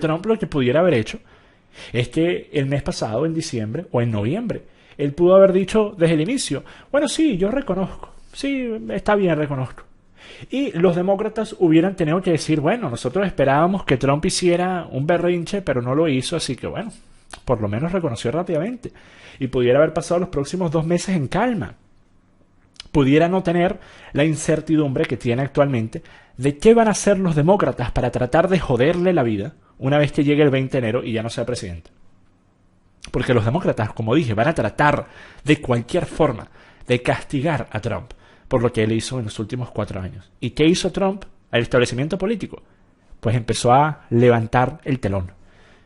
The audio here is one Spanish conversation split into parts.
Trump lo que pudiera haber hecho es que el mes pasado, en diciembre o en noviembre, él pudo haber dicho desde el inicio, bueno, sí, yo reconozco, sí, está bien, reconozco. Y los demócratas hubieran tenido que decir, bueno, nosotros esperábamos que Trump hiciera un berrinche, pero no lo hizo, así que bueno, por lo menos reconoció rápidamente. Y pudiera haber pasado los próximos 2 meses en calma. Pudiera no tener la incertidumbre que tiene actualmente de qué van a hacer los demócratas para tratar de joderle la vida una vez que llegue el 20 de enero y ya no sea presidente. Porque los demócratas, como dije, van a tratar de cualquier forma de castigar a Trump por lo que él hizo en los últimos 4 años. ¿Y qué hizo Trump al establecimiento político? Pues empezó a levantar el telón.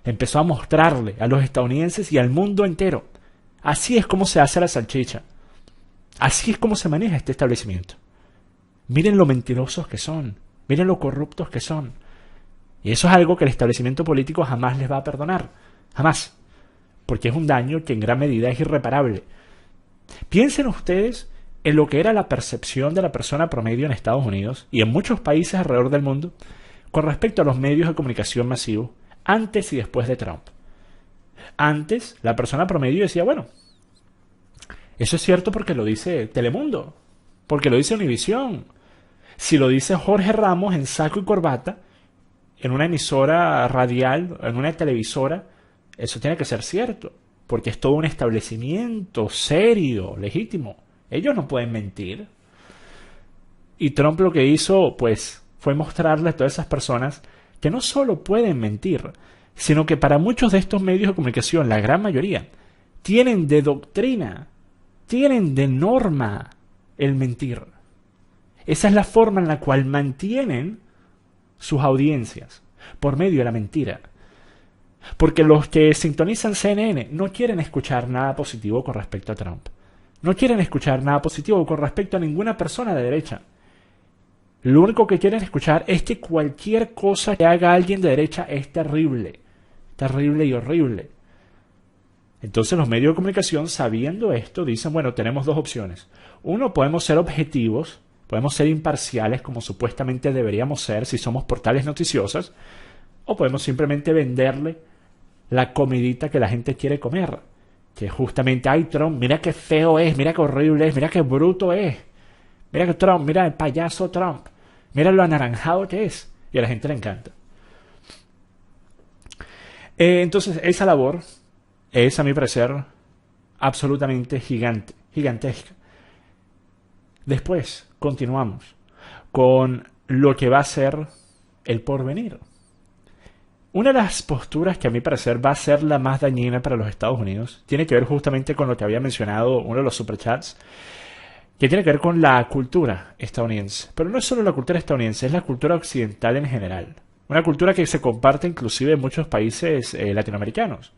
Empezó a mostrarle a los estadounidenses y al mundo entero. Así es como se hace la salchicha. Así es como se maneja este establecimiento. Miren lo mentirosos que son. Miren lo corruptos que son. Y eso es algo que el establecimiento político jamás les va a perdonar. Jamás. Porque es un daño que en gran medida es irreparable. Piensen ustedes en lo que era la percepción de la persona promedio en Estados Unidos y en muchos países alrededor del mundo con respecto a los medios de comunicación masivos antes y después de Trump. Antes, la persona promedio decía, bueno, eso es cierto porque lo dice Telemundo, porque lo dice Univisión. Si lo dice Jorge Ramos en saco y corbata, en una emisora radial, en una televisora, eso tiene que ser cierto, porque es todo un establecimiento serio, legítimo. Ellos no pueden mentir. Y Trump lo que hizo, pues, fue mostrarle a todas esas personas que no solo pueden mentir, sino que para muchos de estos medios de comunicación, la gran mayoría, tienen de doctrina, tienen de norma el mentir. Esa es la forma en la cual mantienen sus audiencias, por medio de la mentira. Porque los que sintonizan CNN no quieren escuchar nada positivo con respecto a Trump. No quieren escuchar nada positivo con respecto a ninguna persona de derecha. Lo único que quieren escuchar es que cualquier cosa que haga alguien de derecha es terrible. Terrible y horrible. Entonces los medios de comunicación, sabiendo esto, dicen, bueno, tenemos 2 opciones. Uno, podemos ser objetivos, podemos ser imparciales como supuestamente deberíamos ser si somos portales noticiosos, o podemos simplemente venderle la comidita que la gente quiere comer. Que justamente, ay, Trump, mira qué feo es, mira qué horrible es, mira qué bruto es. Mira que Trump, mira el payaso Trump, mira lo anaranjado que es. Y a la gente le encanta. Entonces, esa labor es, a mi parecer, absolutamente gigantesca. Después, continuamos con lo que va a ser el porvenir. Una de las posturas que a mi parecer va a ser la más dañina para los Estados Unidos tiene que ver justamente con lo que había mencionado uno de los superchats, que tiene que ver con la cultura estadounidense. Pero no es solo la cultura estadounidense, es la cultura occidental en general. Una cultura que se comparte inclusive en muchos países latinoamericanos.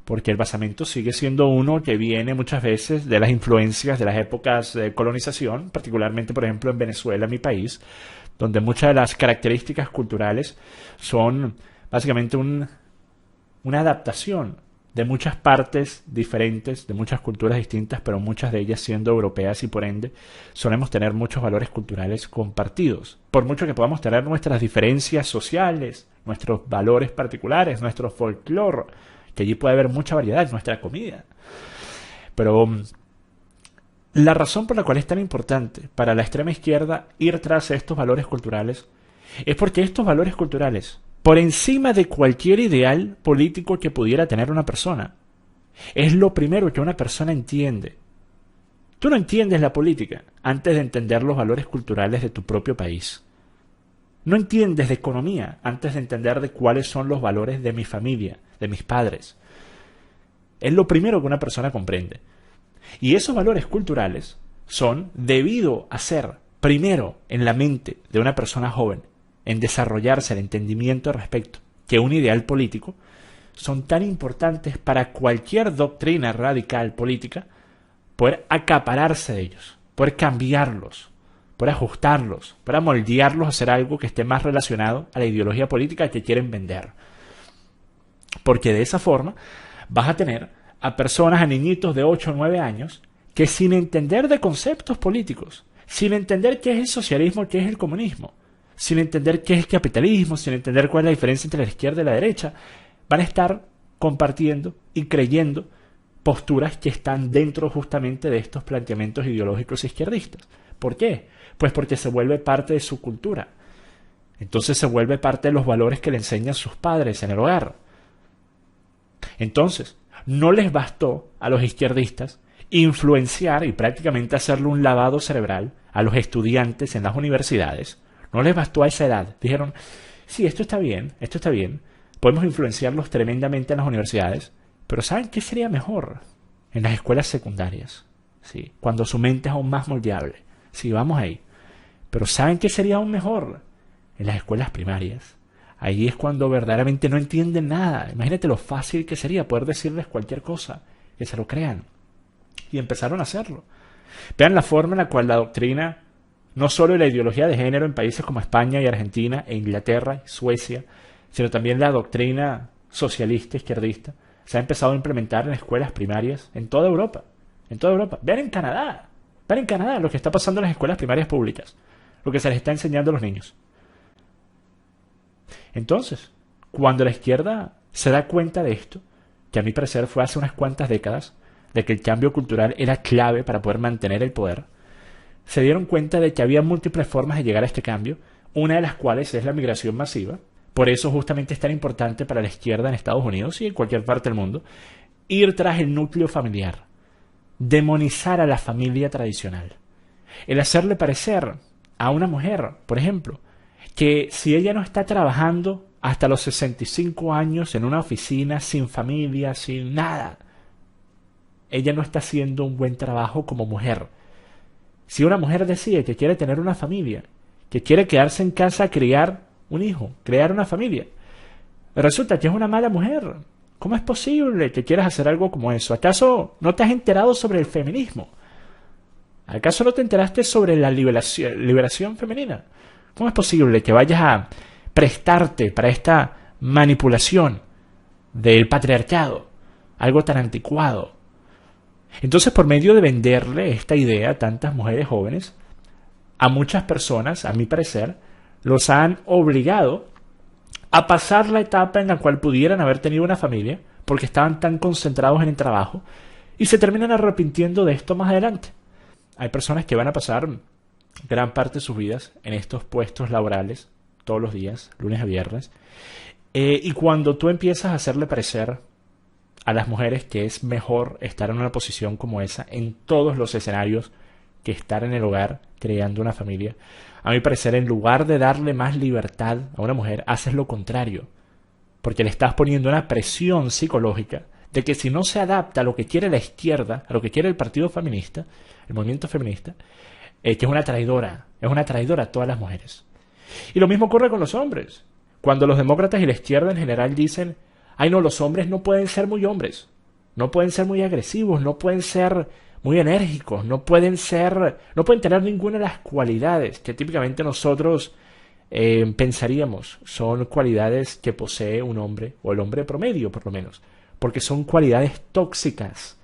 Porque el basamento sigue siendo uno que viene muchas veces de las influencias de las épocas de colonización, particularmente, por ejemplo, en Venezuela, mi país, donde muchas de las características culturales son básicamente una adaptación de muchas partes diferentes, de muchas culturas distintas, pero muchas de ellas siendo europeas y por ende solemos tener muchos valores culturales compartidos. Por mucho que podamos tener nuestras diferencias sociales, nuestros valores particulares, nuestro folclore, que allí puede haber mucha variedad en nuestra comida. Pero la razón por la cual es tan importante para la extrema izquierda ir tras estos valores culturales es porque estos valores culturales, por encima de cualquier ideal político que pudiera tener una persona, es lo primero que una persona entiende. Tú no entiendes la política antes de entender los valores culturales de tu propio país. No entiendes de economía antes de entender de cuáles son los valores de mi familia, de mis padres. Es lo primero que una persona comprende. Y esos valores culturales son debido a ser primero en la mente de una persona joven, en desarrollarse el entendimiento al respecto, que un ideal político, son tan importantes para cualquier doctrina radical política, poder acapararse de ellos, poder cambiarlos, poder ajustarlos, poder moldearlos a hacer algo que esté más relacionado a la ideología política que quieren vender. Porque de esa forma vas a tener a personas, a niñitos de 8 o 9 años, que sin entender de conceptos políticos, sin entender qué es el socialismo, qué es el comunismo, sin entender qué es capitalismo, sin entender cuál es la diferencia entre la izquierda y la derecha, van a estar compartiendo y creyendo posturas que están dentro justamente de estos planteamientos ideológicos izquierdistas. ¿Por qué? Pues porque se vuelve parte de su cultura. Entonces se vuelve parte de los valores que le enseñan sus padres en el hogar. Entonces, no les bastó a los izquierdistas influenciar y prácticamente hacerle un lavado cerebral a los estudiantes en las universidades. No les bastó a esa edad. Dijeron, sí, esto está bien, podemos influenciarlos tremendamente en las universidades, pero ¿saben qué sería mejor? En las escuelas secundarias, ¿sí? Cuando su mente es aún más moldeable. Sí, vamos ahí. Pero ¿saben qué sería aún mejor? En las escuelas primarias. Ahí es cuando verdaderamente no entienden nada. Imagínate lo fácil que sería poder decirles cualquier cosa, que se lo crean. Y empezaron a hacerlo. Vean la forma en la cual la doctrina, no solo la ideología de género en países como España y Argentina e Inglaterra y Suecia, sino también la doctrina socialista, izquierdista, se ha empezado a implementar en escuelas primarias en toda Europa. En toda Europa. Vean en Canadá. Vean en Canadá lo que está pasando en las escuelas primarias públicas. Lo que se les está enseñando a los niños. Entonces, cuando la izquierda se da cuenta de esto, que a mi parecer fue hace unas cuantas décadas, de que el cambio cultural era clave para poder mantener el poder, se dieron cuenta de que había múltiples formas de llegar a este cambio, una de las cuales es la migración masiva. Por eso justamente es tan importante para la izquierda en Estados Unidos y en cualquier parte del mundo ir tras el núcleo familiar, demonizar a la familia tradicional, el hacerle parecer a una mujer, por ejemplo, que si ella no está trabajando hasta los 65 años en una oficina, sin familia, sin nada, ella no está haciendo un buen trabajo como mujer. Si una mujer decide que quiere tener una familia, que quiere quedarse en casa a criar un hijo, crear una familia, resulta que es una mala mujer. ¿Cómo es posible que quieras hacer algo como eso? ¿Acaso no te has enterado sobre el feminismo? ¿Acaso no te enteraste sobre la liberación femenina? ¿Cómo es posible que vayas a prestarte para esta manipulación del patriarcado? Algo tan anticuado. Entonces, por medio de venderle esta idea a tantas mujeres jóvenes, a muchas personas, a mi parecer, los han obligado a pasar la etapa en la cual pudieran haber tenido una familia, porque estaban tan concentrados en el trabajo, y se terminan arrepintiendo de esto más adelante. Hay personas que van a pasar gran parte de sus vidas en estos puestos laborales, todos los días, lunes a viernes, y cuando tú empiezas a hacerle parecer a las mujeres que es mejor estar en una posición como esa en todos los escenarios que estar en el hogar creando una familia, a mi parecer, en lugar de darle más libertad a una mujer, haces lo contrario, porque le estás poniendo una presión psicológica de que si no se adapta a lo que quiere la izquierda, a lo que quiere el partido feminista, el movimiento feminista, que es una traidora a todas las mujeres. Y lo mismo ocurre con los hombres. Cuando los demócratas y la izquierda en general dicen, ay no, los hombres no pueden ser muy hombres, no pueden ser muy agresivos, no pueden ser muy enérgicos, no pueden tener ninguna de las cualidades que típicamente nosotros pensaríamos son cualidades que posee un hombre, o el hombre promedio por lo menos, porque son cualidades tóxicas.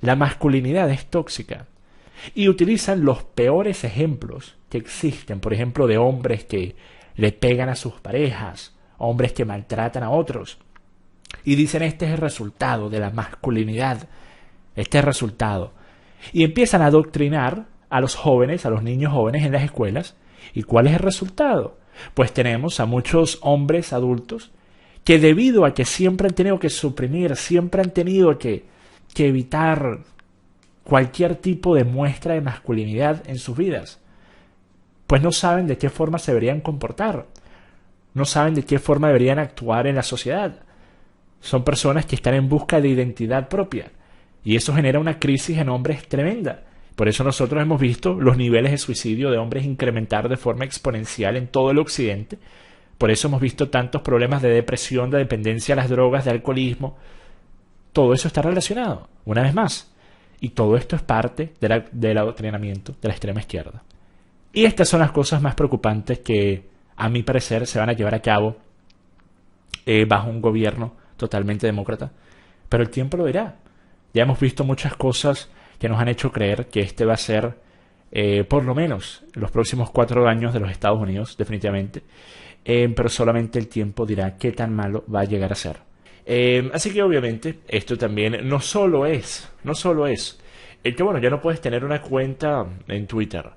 La masculinidad es tóxica. Y utilizan los peores ejemplos que existen, por ejemplo, de hombres que le pegan a sus parejas, hombres que maltratan a otros. Y dicen, este es el resultado de la masculinidad, este es el resultado. Y empiezan a adoctrinar a los jóvenes, a los niños jóvenes en las escuelas. ¿Y cuál es el resultado? Pues tenemos a muchos hombres adultos que debido a que siempre han tenido que suprimir, siempre han tenido que evitar cualquier tipo de muestra de masculinidad en sus vidas, pues no saben de qué forma se deberían comportar, no saben de qué forma deberían actuar en la sociedad. Son personas que están en busca de identidad propia y eso genera una crisis en hombres tremenda. Por eso nosotros hemos visto los niveles de suicidio de hombres incrementar de forma exponencial en todo el occidente. Por eso hemos visto tantos problemas de depresión, de dependencia a las drogas, de alcoholismo. Todo eso está relacionado, una vez más. Y todo esto es parte del adoctrinamiento de la extrema izquierda. Y estas son las cosas más preocupantes que, a mi parecer, se van a llevar a cabo bajo un gobierno totalmente demócrata. Pero el tiempo lo dirá. Ya hemos visto muchas cosas que nos han hecho creer que este va a ser por lo menos los próximos 4 años de los Estados Unidos, definitivamente. Pero solamente el tiempo dirá qué tan malo va a llegar a ser. Así que obviamente esto también no solo es el que, bueno, ya no puedes tener una cuenta en Twitter.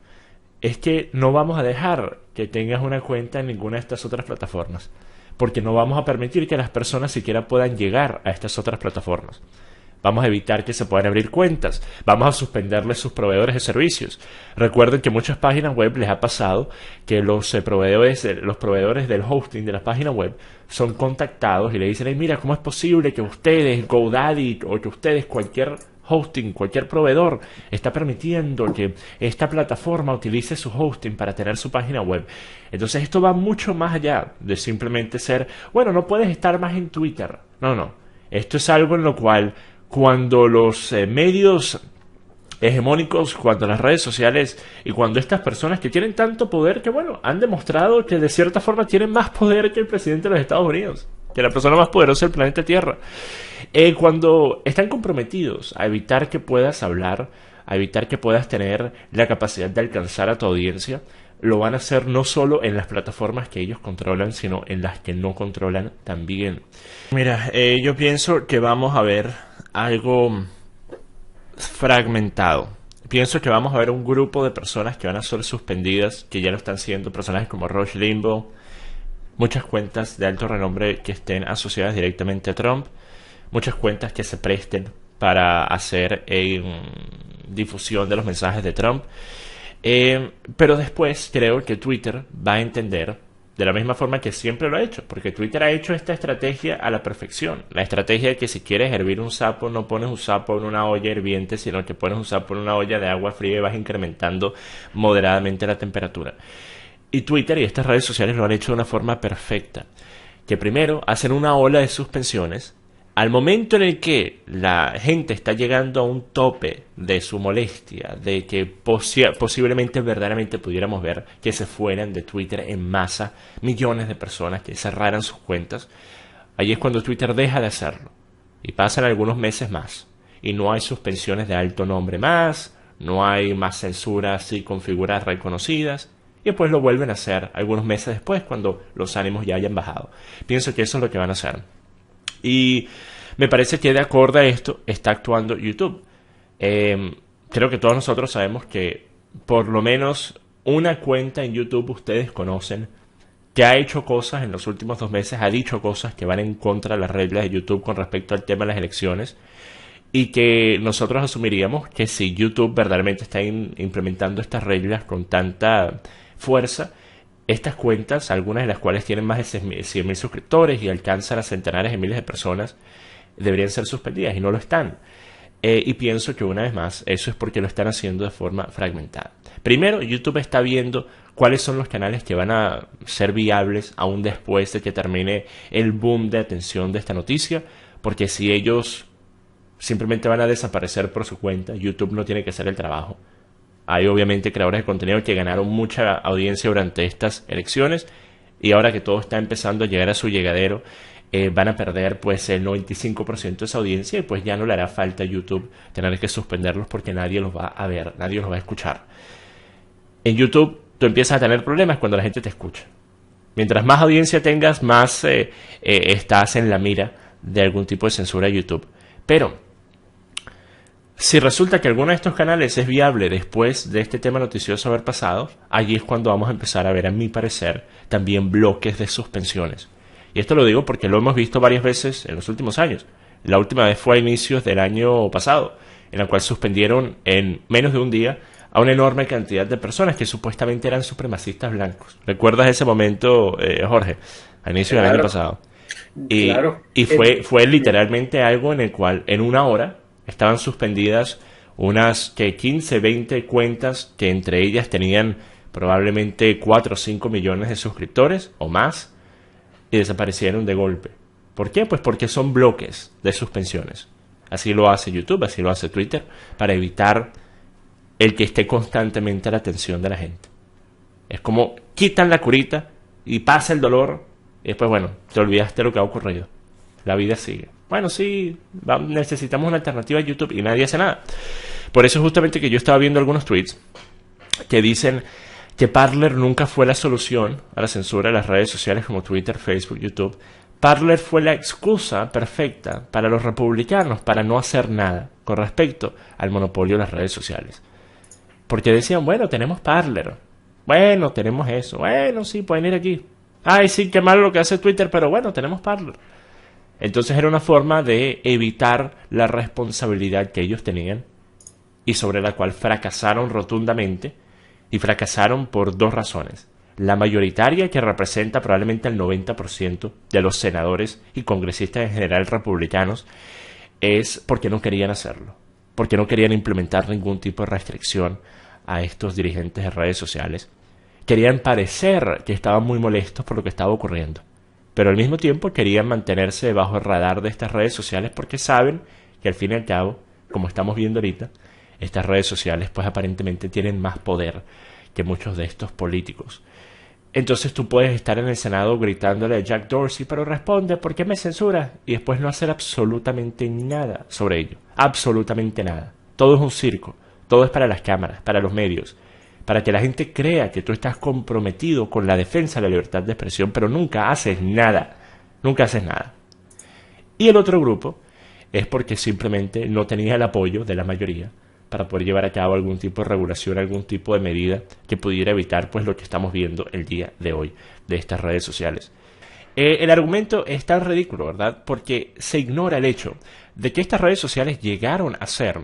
Es que no vamos a dejar que tengas una cuenta en ninguna de estas otras plataformas, porque no vamos a permitir que las personas siquiera puedan llegar a estas otras plataformas. Vamos a evitar que se puedan abrir cuentas. Vamos a suspenderles sus proveedores de servicios. Recuerden que muchas páginas web les ha pasado que los proveedores del hosting de la página web son contactados y le dicen: "Hey, mira, ¿cómo es posible que ustedes, GoDaddy, o que ustedes, cualquier hosting, cualquier proveedor, está permitiendo que esta plataforma utilice su hosting para tener su página web?" Entonces esto va mucho más allá de simplemente ser, bueno, no puedes estar más en Twitter. No. Esto es algo en lo cual, cuando los medios hegemónicos, cuando las redes sociales y cuando estas personas que tienen tanto poder, que bueno, han demostrado que de cierta forma tienen más poder que el presidente de los Estados Unidos, que la persona más poderosa del planeta Tierra, cuando están comprometidos a evitar que puedas hablar, a evitar que puedas tener la capacidad de alcanzar a tu audiencia, lo van a hacer no solo en las plataformas que ellos controlan, sino en las que no controlan también. Mira, yo pienso que vamos a ver algo fragmentado. Pienso que vamos a ver un grupo de personas que van a ser suspendidas, que ya lo están siendo, personajes como Rush Limbaugh, muchas cuentas de alto renombre que estén asociadas directamente a Trump, muchas cuentas que se presten para hacer difusión de los mensajes de Trump. Pero después creo que Twitter va a entender, de la misma forma que siempre lo ha hecho, porque Twitter ha hecho esta estrategia a la perfección. La estrategia de que si quieres hervir un sapo, no pones un sapo en una olla hirviente, sino que pones un sapo en una olla de agua fría y vas incrementando moderadamente la temperatura. Y Twitter y estas redes sociales lo han hecho de una forma perfecta, que primero hacen una ola de suspensiones. Al momento en el que la gente está llegando a un tope de su molestia, de que posiblemente verdaderamente pudiéramos ver que se fueran de Twitter en masa millones de personas, que cerraran sus cuentas, ahí es cuando Twitter deja de hacerlo. Y pasan algunos meses más. Y no hay suspensiones de alto nombre más, no hay más censuras y con figuras reconocidas. Y después lo vuelven a hacer algunos meses después, cuando los ánimos ya hayan bajado. Pienso que eso es lo que van a hacer. Y me parece que de acuerdo a esto está actuando YouTube. Creo que todos nosotros sabemos que por lo menos una cuenta en YouTube ustedes conocen que ha hecho cosas en los últimos 2 meses, ha dicho cosas que van en contra de las reglas de YouTube con respecto al tema de las elecciones, y que nosotros asumiríamos que si YouTube verdaderamente está implementando estas reglas con tanta fuerza, estas cuentas, algunas de las cuales tienen más de 100.000 suscriptores y alcanzan a centenares de miles de personas, deberían ser suspendidas y no lo están. Y pienso que una vez más eso es porque lo están haciendo de forma fragmentada. Primero, YouTube está viendo cuáles son los canales que van a ser viables aún después de que termine el boom de atención de esta noticia, porque si ellos simplemente van a desaparecer por su cuenta, YouTube no tiene que hacer el trabajo. Hay obviamente creadores de contenido que ganaron mucha audiencia durante estas elecciones, y ahora que todo está empezando a llegar a su llegadero, van a perder pues el 95% de esa audiencia, y pues ya no le hará falta a YouTube tener que suspenderlos porque nadie los va a ver, nadie los va a escuchar. En YouTube tú empiezas a tener problemas cuando la gente te escucha. Mientras más audiencia tengas, más estás en la mira de algún tipo de censura de YouTube. Pero si resulta que alguno de estos canales es viable después de este tema noticioso haber pasado, allí es cuando vamos a empezar a ver, a mi parecer, también bloques de suspensiones. Y esto lo digo porque lo hemos visto varias veces en los últimos años. La última vez fue a inicios del año pasado, en la cual suspendieron en menos de un día a una enorme cantidad de personas que supuestamente eran supremacistas blancos. ¿Recuerdas ese momento, Jorge? A inicio del año pasado. Y fue literalmente algo en el cual en una hora estaban suspendidas unas 15, 20 cuentas que entre ellas tenían probablemente 4 o 5 millones de suscriptores o más, y desaparecieron de golpe. ¿Por qué? Pues porque son bloques de suspensiones. Así lo hace YouTube, así lo hace Twitter, para evitar el que esté constantemente a la atención de la gente. Es como quitan la curita y pasa el dolor, y después, bueno, te olvidaste de lo que ha ocurrido. La vida sigue. Bueno, sí, necesitamos una alternativa a YouTube y nadie hace nada. Por eso justamente que yo estaba viendo algunos tweets que dicen que Parler nunca fue la solución a la censura de las redes sociales como Twitter, Facebook, YouTube. Parler fue la excusa perfecta para los republicanos para no hacer nada con respecto al monopolio de las redes sociales. Porque decían, bueno, tenemos Parler, bueno, tenemos eso, bueno, sí, pueden ir aquí. Ay, sí, qué malo lo que hace Twitter, pero bueno, tenemos Parler. Entonces era una forma de evitar la responsabilidad que ellos tenían y sobre la cual fracasaron rotundamente, y fracasaron por dos razones. La mayoritaria, que representa probablemente el 90% de los senadores y congresistas en general republicanos, es porque no querían hacerlo, porque no querían implementar ningún tipo de restricción a estos dirigentes de redes sociales. Querían parecer que estaban muy molestos por lo que estaba ocurriendo, pero al mismo tiempo querían mantenerse bajo el radar de estas redes sociales porque saben que al fin y al cabo, como estamos viendo ahorita, estas redes sociales pues aparentemente tienen más poder que muchos de estos políticos. Entonces tú puedes estar en el Senado gritándole a Jack Dorsey, pero responde, ¿por qué me censura? Y después no hacer absolutamente nada sobre ello. Absolutamente nada. Todo es un circo. Todo es para las cámaras, para los medios, para que la gente crea que tú estás comprometido con la defensa de la libertad de expresión, pero nunca haces nada. Nunca haces nada. Y el otro grupo es porque simplemente no tenía el apoyo de la mayoría para poder llevar a cabo algún tipo de regulación, algún tipo de medida que pudiera evitar pues lo que estamos viendo el día de hoy de estas redes sociales. El argumento es tan ridículo, ¿verdad? Porque se ignora el hecho de que estas redes sociales llegaron a ser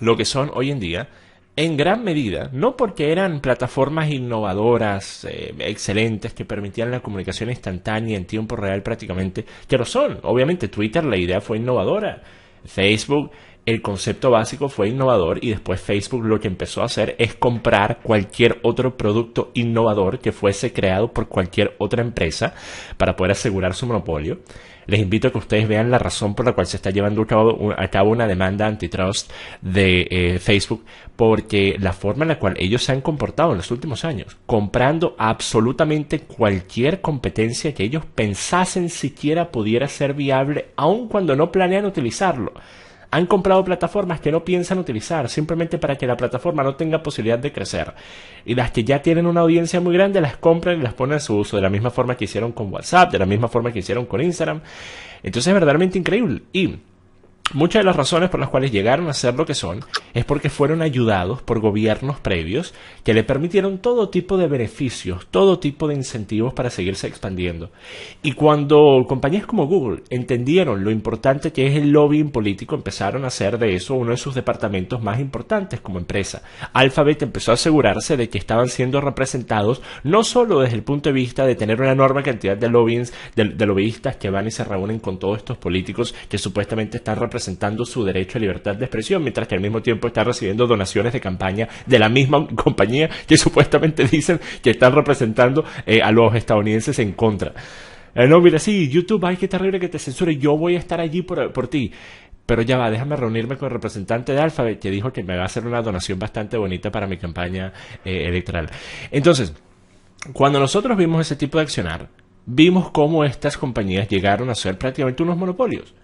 lo que son hoy en día en gran medida, no porque eran plataformas innovadoras, excelentes, que permitían la comunicación instantánea en tiempo real prácticamente, que lo son. Obviamente Twitter, la idea fue innovadora. Facebook, el concepto básico fue innovador, y después Facebook lo que empezó a hacer es comprar cualquier otro producto innovador que fuese creado por cualquier otra empresa para poder asegurar su monopolio. Les invito a que ustedes vean la razón por la cual se está llevando a cabo una demanda antitrust de Facebook, porque la forma en la cual ellos se han comportado en los últimos años, comprando absolutamente cualquier competencia que ellos pensasen siquiera pudiera ser viable, aun cuando no planean utilizarlo. Han comprado plataformas que no piensan utilizar, simplemente para que la plataforma no tenga posibilidad de crecer. Y las que ya tienen una audiencia muy grande las compran y las ponen a su uso, de la misma forma que hicieron con WhatsApp, de la misma forma que hicieron con Instagram. Entonces es verdaderamente increíble. Y muchas de las razones por las cuales llegaron a ser lo que son es porque fueron ayudados por gobiernos previos que le permitieron todo tipo de beneficios, todo tipo de incentivos para seguirse expandiendo. Y cuando compañías como Google entendieron lo importante que es el lobbying político, empezaron a hacer de eso uno de sus departamentos más importantes como empresa. Alphabet empezó a asegurarse de que estaban siendo representados no solo desde el punto de vista de tener una enorme cantidad de lobbyistas que van y se reúnen con todos estos políticos que supuestamente están representando su derecho a libertad de expresión, mientras que al mismo tiempo está recibiendo donaciones de campaña de la misma compañía que supuestamente dicen que están representando a los estadounidenses en contra. No, mira, sí, YouTube, ay, qué terrible que te censure, yo voy a estar allí por ti. Pero ya va, déjame reunirme con el representante de Alphabet, que dijo que me va a hacer una donación bastante bonita para mi campaña electoral. Entonces, cuando nosotros vimos ese tipo de accionar, vimos cómo estas compañías llegaron a ser prácticamente unos monopolios.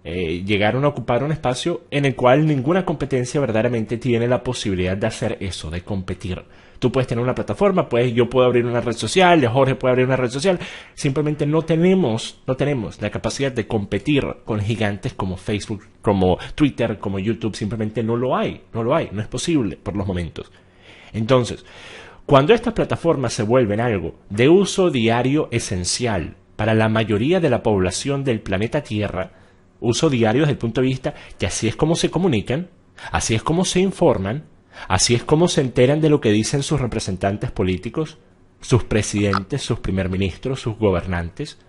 Llegaron a ocupar un espacio en el cual ninguna competencia verdaderamente tiene la posibilidad de hacer eso, de competir. Tú puedes tener una plataforma, yo puedo abrir una red social, Jorge puede abrir una red social. Simplemente no tenemos la capacidad de competir con gigantes como Facebook, como Twitter, como YouTube. Simplemente no lo hay, no es posible por los momentos. Entonces, cuando estas plataformas se vuelven algo de uso diario esencial para la mayoría de la población del planeta Tierra, uso diario desde el punto de vista que así es como se comunican, así es como se informan, así es como se enteran de lo que dicen sus representantes políticos, sus presidentes, sus primer ministros, sus gobernantes.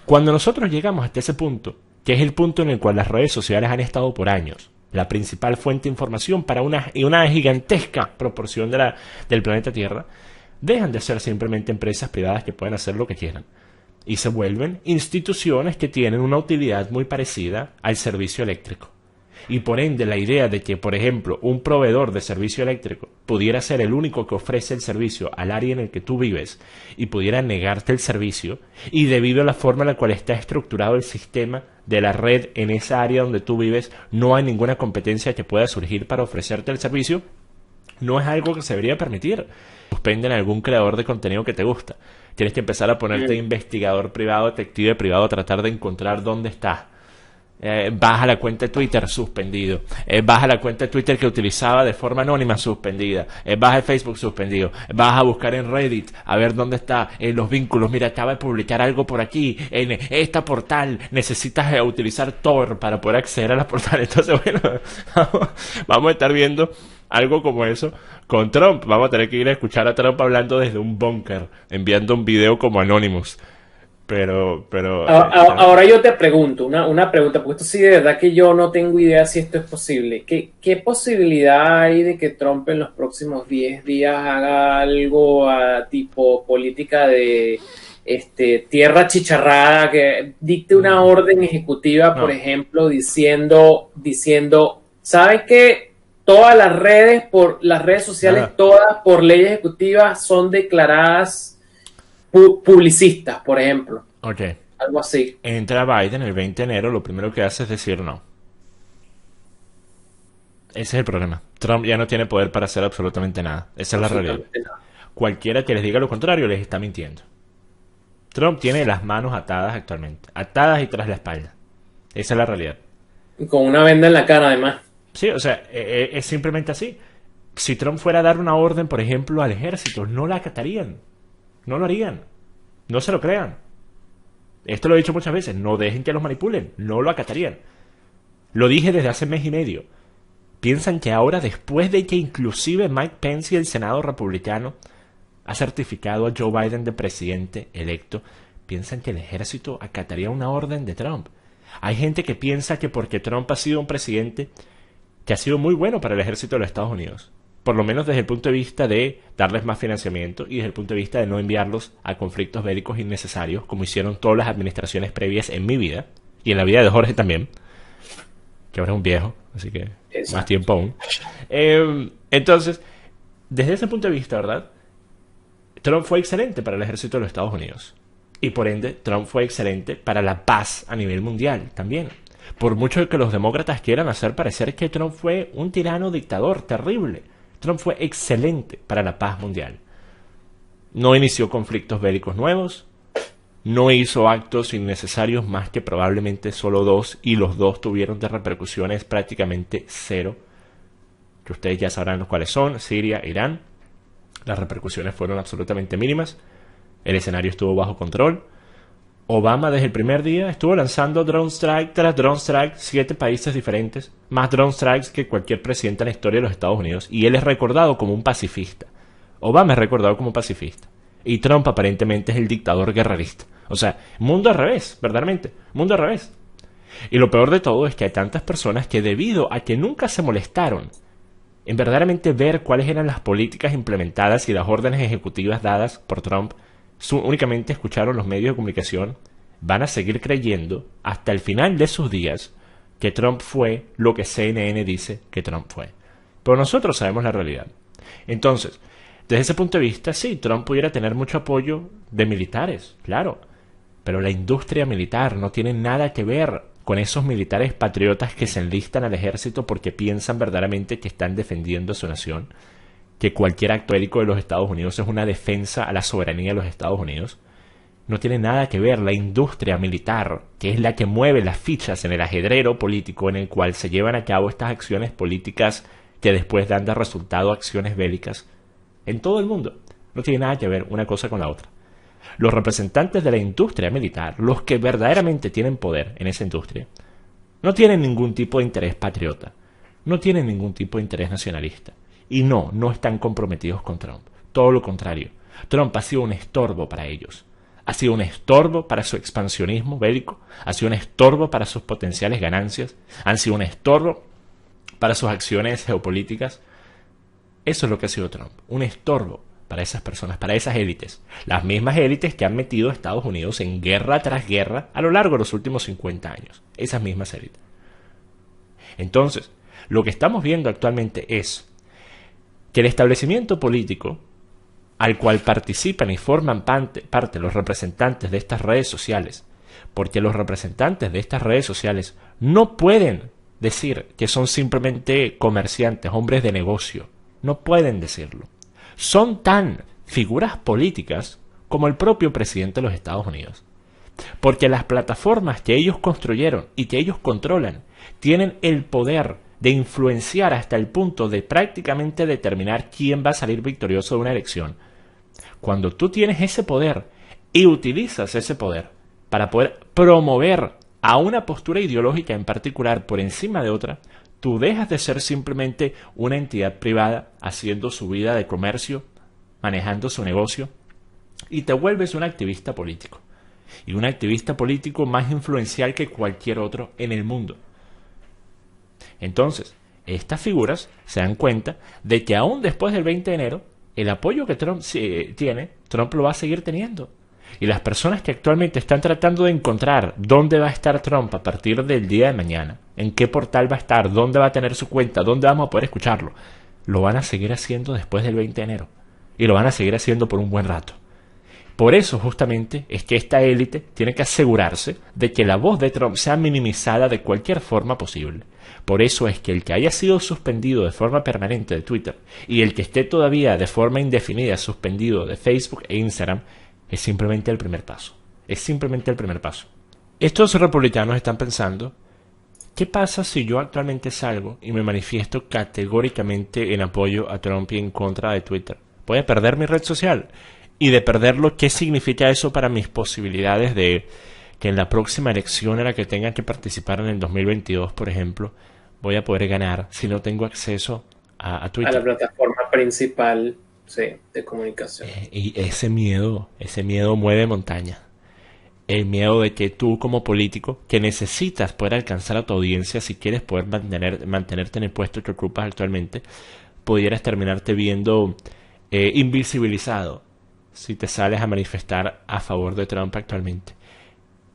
Cuando nosotros llegamos hasta ese punto, que es el punto en el cual las redes sociales han estado por años, la principal fuente de información para una gigantesca proporción del planeta Tierra, dejan de ser simplemente empresas privadas que pueden hacer lo que quieran y se vuelven instituciones que tienen una utilidad muy parecida al servicio eléctrico. Y por ende la idea de que, por ejemplo, un proveedor de servicio eléctrico pudiera ser el único que ofrece el servicio al área en el que tú vives y pudiera negarte el servicio, y debido a la forma en la cual está estructurado el sistema de la red en esa área donde tú vives, no hay ninguna competencia que pueda surgir para ofrecerte el servicio, No es algo que se debería permitir. Suspenden a algún creador de contenido que te gusta. Tienes que empezar a ponerte investigador privado, detective privado, tratar de encontrar dónde está. Baja la cuenta de Twitter, suspendido. Baja la cuenta de Twitter que utilizaba de forma anónima, suspendida. Baja el Facebook, suspendido. Vas a buscar en Reddit a ver dónde está los vínculos. Mira, acaba de publicar algo por aquí en esta portal. Necesitas utilizar Tor para poder acceder a la portal. Entonces, bueno, vamos a estar viendo algo como eso con Trump. Vamos a tener que ir a escuchar a Trump hablando desde un búnker, enviando un video como Anonymous. Pero ahora yo te pregunto una pregunta, porque esto sí de verdad que yo no tengo idea si esto es posible. ¿Qué posibilidad hay de que Trump en los próximos 10 días haga algo tipo política de tierra chicharrada, que dicte una orden ejecutiva, por ejemplo, diciendo, ¿sabes qué? Todas las redes sociales, todas por ley ejecutiva son declaradas publicistas, por ejemplo. Ok. Algo así. Entra Biden el 20 de enero, lo primero que hace es decir no. Ese es el problema. Trump ya no tiene poder para hacer absolutamente nada. Esa es la realidad. Cualquiera que les diga lo contrario les está mintiendo. Trump tiene las manos atadas actualmente. Atadas y tras la espalda. Esa es la realidad. Y con una venda en la cara, además. Sí, o sea, es simplemente así. Si Trump fuera a dar una orden, por ejemplo, al ejército, no la acatarían. No lo harían. No se lo crean. Esto lo he dicho muchas veces. No dejen que los manipulen. No lo acatarían. Lo dije desde hace mes y medio. Piensan que ahora, después de que inclusive Mike Pence y el Senado republicano ha certificado a Joe Biden de presidente electo, piensan que el ejército acataría una orden de Trump. Hay gente que piensa que porque Trump ha sido un presidente que ha sido muy bueno para el ejército de los Estados Unidos, por lo menos desde el punto de vista de darles más financiamiento y desde el punto de vista de no enviarlos a conflictos bélicos innecesarios, como hicieron todas las administraciones previas en mi vida, y en la vida de Jorge también, que ahora es un viejo, así que más tiempo aún. Entonces, desde ese punto de vista, ¿verdad? Trump fue excelente para el ejército de los Estados Unidos. Y por ende, Trump fue excelente para la paz a nivel mundial también. Por mucho que los demócratas quieran hacer parecer que Trump fue un tirano dictador terrible, Trump fue excelente para la paz mundial. No inició conflictos bélicos nuevos, no hizo actos innecesarios más que probablemente solo 2, y los 2 tuvieron de repercusiones prácticamente 0, que ustedes ya sabrán los cuáles son: Siria e Irán. Las repercusiones fueron absolutamente mínimas, el escenario estuvo bajo control. Obama desde el primer día estuvo lanzando drone strike tras drone strike, 7 países diferentes, más drone strikes que cualquier presidente en la historia de los Estados Unidos, y él es recordado como un pacifista. Obama es recordado como un pacifista, y Trump aparentemente es el dictador guerrerista. O sea, mundo al revés, verdaderamente, mundo al revés. Y lo peor de todo es que hay tantas personas que, debido a que nunca se molestaron en verdaderamente ver cuáles eran las políticas implementadas y las órdenes ejecutivas dadas por Trump, únicamente escucharon los medios de comunicación, van a seguir creyendo hasta el final de sus días que Trump fue lo que CNN dice que Trump fue. Pero nosotros sabemos la realidad. Entonces, desde ese punto de vista, sí, Trump pudiera tener mucho apoyo de militares, claro, pero la industria militar no tiene nada que ver con esos militares patriotas que se enlistan al ejército porque piensan verdaderamente que están defendiendo a su nación, que cualquier acto bélico de los Estados Unidos es una defensa a la soberanía de los Estados Unidos. No tiene nada que ver la industria militar, que es la que mueve las fichas en el ajedrez político en el cual se llevan a cabo estas acciones políticas que después dan de resultado acciones bélicas en todo el mundo. No tiene nada que ver una cosa con la otra. Los representantes de la industria militar, los que verdaderamente tienen poder en esa industria, no tienen ningún tipo de interés patriota, no tienen ningún tipo de interés nacionalista. Y no están comprometidos con Trump. Todo lo contrario. Trump ha sido un estorbo para ellos. Ha sido un estorbo para su expansionismo bélico. Ha sido un estorbo para sus potenciales ganancias. Han sido un estorbo para sus acciones geopolíticas. Eso es lo que ha sido Trump. Un estorbo para esas personas, para esas élites. Las mismas élites que han metido a Estados Unidos en guerra tras guerra a lo largo de los últimos 50 años. Esas mismas élites. Entonces, lo que estamos viendo actualmente es que el establecimiento político al cual participan y forman parte los representantes de estas redes sociales, porque los representantes de estas redes sociales no pueden decir que son simplemente comerciantes, hombres de negocio, no pueden decirlo. Son tan figuras políticas como el propio presidente de los Estados Unidos. Porque las plataformas que ellos construyeron y que ellos controlan tienen el poder de influenciar hasta el punto de prácticamente determinar quién va a salir victorioso de una elección. Cuando tú tienes ese poder y utilizas ese poder para poder promover a una postura ideológica en particular por encima de otra, tú dejas de ser simplemente una entidad privada haciendo su vida de comercio, manejando su negocio, y te vuelves un activista político. Y un activista político más influencial que cualquier otro en el mundo. Entonces, estas figuras se dan cuenta de que aún después del 20 de enero, el apoyo que Trump tiene, Trump lo va a seguir teniendo. Y las personas que actualmente están tratando de encontrar dónde va a estar Trump a partir del día de mañana, en qué portal va a estar, dónde va a tener su cuenta, dónde vamos a poder escucharlo, lo van a seguir haciendo después del 20 de enero. Y lo van a seguir haciendo por un buen rato. Por eso justamente es que esta élite tiene que asegurarse de que la voz de Trump sea minimizada de cualquier forma posible. Por eso es que el que haya sido suspendido de forma permanente de Twitter y el que esté todavía de forma indefinida suspendido de Facebook e Instagram es simplemente el primer paso. Es simplemente el primer paso. Estos republicanos están pensando, ¿qué pasa si yo actualmente salgo y me manifiesto categóricamente en apoyo a Trump y en contra de Twitter? ¿Voy a perder mi red social? Y de perderlo, ¿qué significa eso para mis posibilidades de que en la próxima elección en la que tenga que participar en el 2022, por ejemplo, voy a poder ganar si no tengo acceso a Twitter? A la plataforma principal, sí, de comunicación. Y ese miedo mueve montaña. El miedo de que tú como político, que necesitas poder alcanzar a tu audiencia si quieres poder mantenerte en el puesto que ocupas actualmente, pudieras terminarte viendo invisibilizado si te sales a manifestar a favor de Trump actualmente.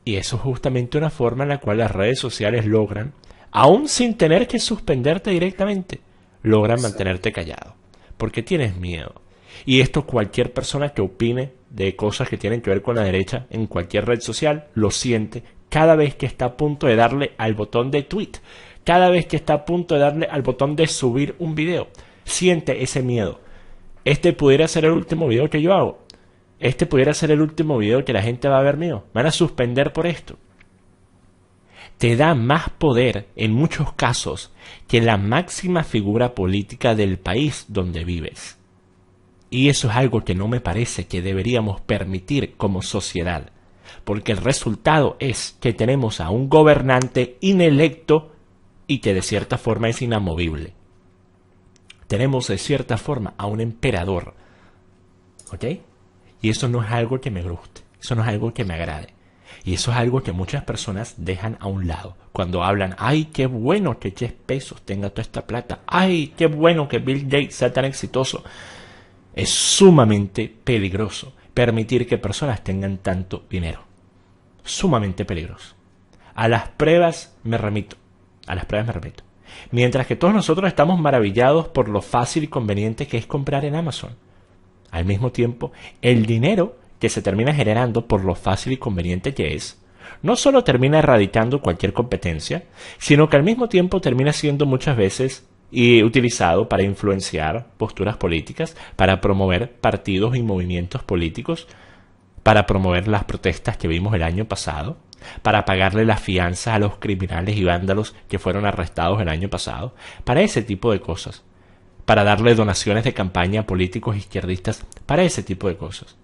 Y eso es justamente una forma en la cual las redes sociales logran, aún sin tener que suspenderte directamente, logran mantenerte callado. Porque tienes miedo. Y esto cualquier persona que opine de cosas que tienen que ver con la derecha en cualquier red social lo siente cada vez que está a punto de darle al botón de tweet, cada vez que está a punto de darle al botón de subir un video. Siente ese miedo. Este pudiera ser el último video que yo hago. Este pudiera ser el último video que la gente va a ver mío. Me van a suspender por esto. Te da más poder, en muchos casos, que la máxima figura política del país donde vives. Y eso es algo que no me parece que deberíamos permitir como sociedad. Porque el resultado es que tenemos a un gobernante inelecto y que de cierta forma es inamovible. Tenemos de cierta forma a un emperador. ¿Ok? Y eso no es algo que me guste, eso no es algo que me agrade. Y eso es algo que muchas personas dejan a un lado. Cuando hablan, ¡ay, qué bueno que Jeff Bezos tenga toda esta plata! ¡Ay, qué bueno que Bill Gates sea tan exitoso! Es sumamente peligroso permitir que personas tengan tanto dinero. Sumamente peligroso. A las pruebas me remito. Mientras que todos nosotros estamos maravillados por lo fácil y conveniente que es comprar en Amazon. Al mismo tiempo, el dinero que se termina generando por lo fácil y conveniente que es, no solo termina erradicando cualquier competencia, sino que al mismo tiempo termina siendo muchas veces utilizado para influenciar posturas políticas, para promover partidos y movimientos políticos, para promover las protestas que vimos el año pasado, para pagarle las fianzas a los criminales y vándalos que fueron arrestados el año pasado, para ese tipo de cosas. Para darle donaciones de campaña a políticos izquierdistas, para ese tipo de cosas.